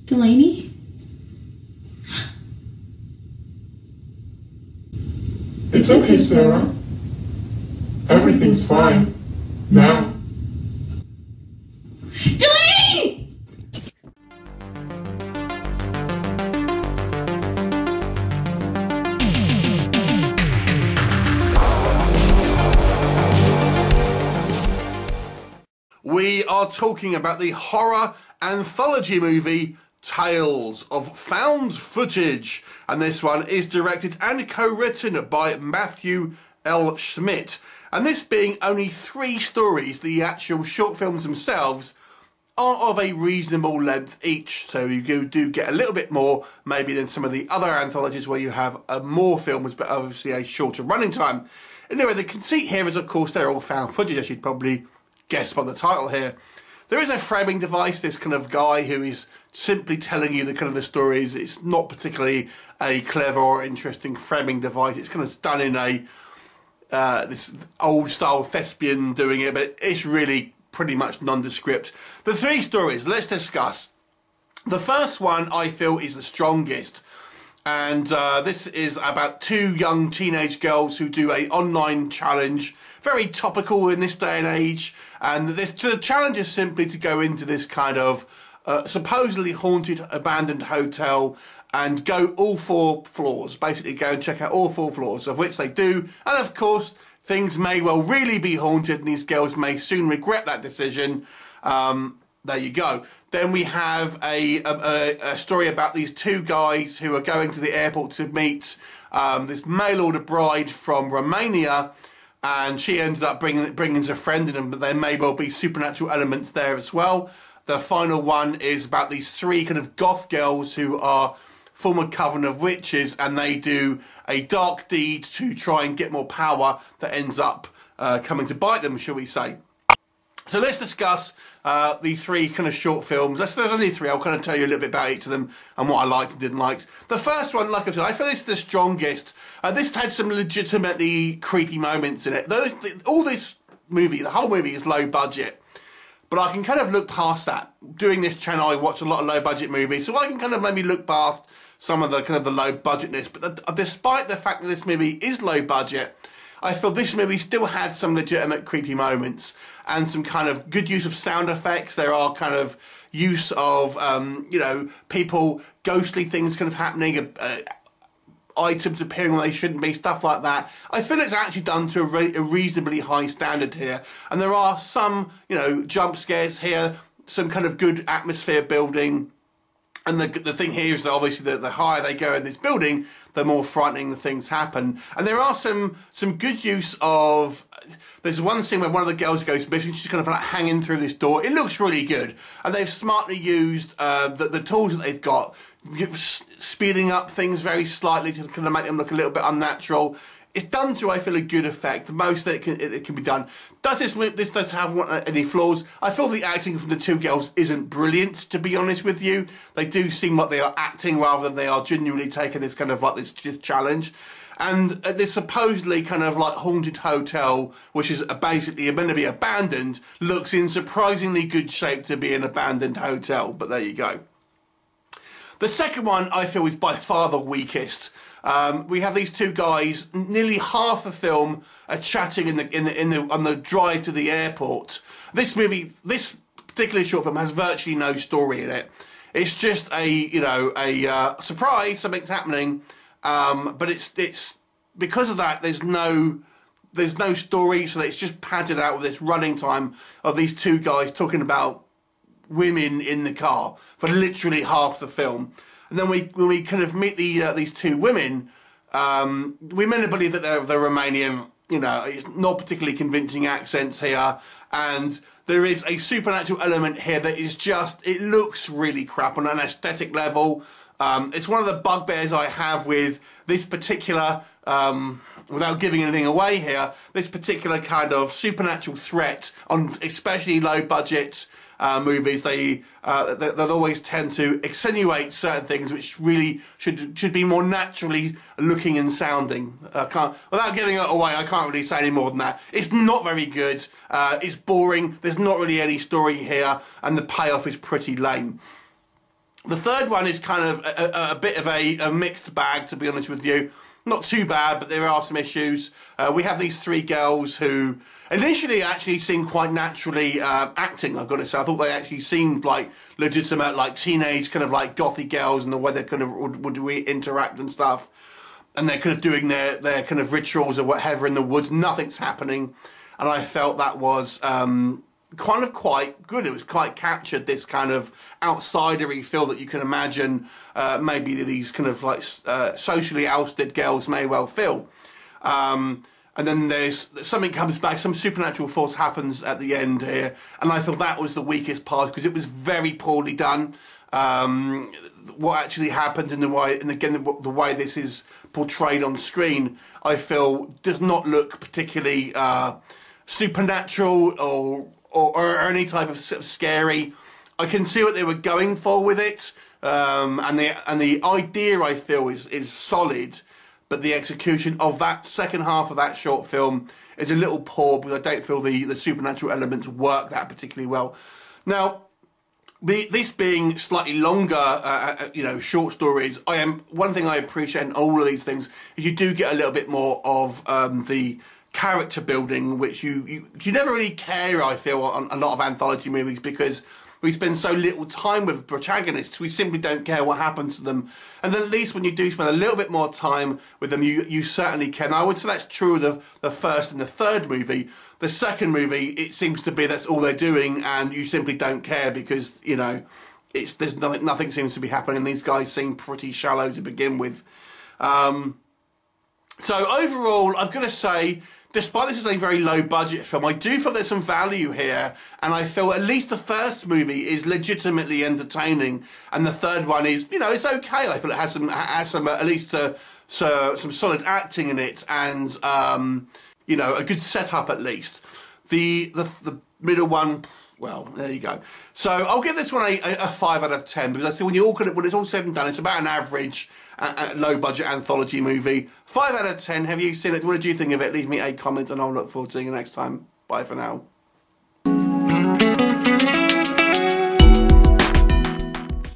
Delaney? It's okay, Sarah. Everything's fine. Now. Delaney! We are talking about the horror anthology movie Tales of Found Footage, and this one is directed and co-written by Matthew L. Schmidt, and this being only 3 stories, the actual short films themselves are of a reasonable length each, so you do get a little bit more maybe than some of the other anthologies where you have more films but obviously a shorter running time. Anyway, the conceit here is of course they're all found footage, as you'd probably guess by the title here. There is a framing device, this kind of guy who is simply telling you the kind of the stories. It's not particularly a clever or interesting framing device. It's kind of done in a this old style thespian doing it, but it's really pretty much nondescript. The 3 stories, let's discuss. The first one I feel is the strongest, and this is about 2 young teenage girls who do an online challenge, very topical in this day and age, and the challenge is simply to go into this kind of supposedly haunted abandoned hotel and go all 4 floors, basically go and check out all 4 floors, of which they do, and of course things may well really be haunted and these girls may soon regret that decision. There you go. Then we have a story about these 2 guys who are going to the airport to meet this mail-order bride from Romania, and she ended up bringing a friend in, but there may well be supernatural elements there as well. The final one is about these 3 kind of goth girls who form a coven of witches, and they do a dark deed to try and get more power that ends up coming to bite them, shall we say. So let's discuss the 3 kind of short films. There's only 3. I'll kind of tell you a little bit about each of them and what I liked and didn't like. The first one, like I said, I feel this is the strongest. This had some legitimately creepy moments in it. All this movie, the whole movie is low budget. But I can kind of look past that. Doing this channel, I watch a lot of low budget movies, so I can kind of maybe look past some of the kind of the low budgetness. But despite the fact that this movie is low budget, I feel this movie still had some legitimate creepy moments and some kind of good use of sound effects. There are kind of use of, you know, people, ghostly things kind of happening, items appearing when they shouldn't be, stuff like that. I feel it's actually done to a reasonably high standard here. And there are some, you know, jump scares here, some kind of good atmosphere building. And the thing here is that obviously the higher they go in this building, the more frightening the things happen. And there are some good use of... There's one scene where one of the girls goes missing. She's kind of like hanging through this door. It looks really good. And they've smartly used the tools that they've got, speeding up things very slightly to kind of make them look a little bit unnatural. It's done to, I feel, a good effect. The most that it can be done. Does this does have any flaws? I feel the acting from the 2 girls isn't brilliant, to be honest with you. They do seem like they are acting rather than they are genuinely taking this kind of like this challenge. And this supposedly kind of like haunted hotel, which is basically meant to be abandoned, looks in surprisingly good shape to be an abandoned hotel. But there you go. The second one I feel is by far the weakest. We have these 2 guys. Nearly half the film are chatting on the drive to the airport. This particular short film has virtually no story in it. It's just a surprise, something's happening. But it's because of that there's no story, so it's just padded out with this running time of these 2 guys talking about women in the car for literally half the film. And then when we kind of meet these 2 women, we're meant to believe that they're Romanian. You know, it's not particularly convincing accents here, and there is a supernatural element here that is just, it looks really crap on an aesthetic level. It's one of the bugbears I have with this particular, without giving anything away here, this particular kind of supernatural threat on especially low budget movies. They'll always tend to accentuate certain things which really should be more naturally looking and sounding. Without giving it away, I can't really say any more than that. It's not very good. It's boring. There's not really any story here, and the payoff is pretty lame. The third one is kind of a bit of a mixed bag, to be honest with you. Not too bad, but there are some issues. We have these three girls who initially actually seemed quite naturally acting, I've got to say. I thought they actually seemed like legitimate, like teenage kind of like gothy girls, and the way they kind of would interact and stuff. And they're kind of doing their kind of rituals or whatever in the woods. Nothing's happening. And I felt that was kind of quite good. It was quite captured this kind of outsidery feel that you can imagine maybe these kind of like socially ousted girls may well feel. And then there's something comes back, some supernatural force happens at the end here, and I thought that was the weakest part because it was very poorly done. What actually happened and the way, and again the way this is portrayed on screen, I feel does not look particularly supernatural or any type of scary. I can see what they were going for with it, and the idea I feel is solid, but the execution of that second half of that short film is a little poor because I don't feel the supernatural elements work that particularly well. Now, this being slightly longer, short stories, one thing I appreciate in all of these things is you do get a little bit more of the character building, which you never really care, I feel, on a lot of anthology movies because we spend so little time with protagonists, we simply don't care what happens to them. And at least when you do spend a little bit more time with them, you certainly can. I would say that's true of the first and the third movie. The second movie, it seems to be that's all they're doing, and you simply don't care because, there's nothing seems to be happening. These guys seem pretty shallow to begin with. So overall, I've got to say, despite this is a very low budget film, I do feel there's some value here, and I feel at least the first movie is legitimately entertaining, and the third one is, it's okay. I feel it has some at least some solid acting in it, and a good setup at least. The middle one, well, there you go. So I'll give this one a 5 out of 10 because I think when it's all said and done, it's about an average low-budget anthology movie. 5 out of 10. Have you seen it? What did you think of it? Leave me a comment and I'll look forward to seeing you next time. Bye for now.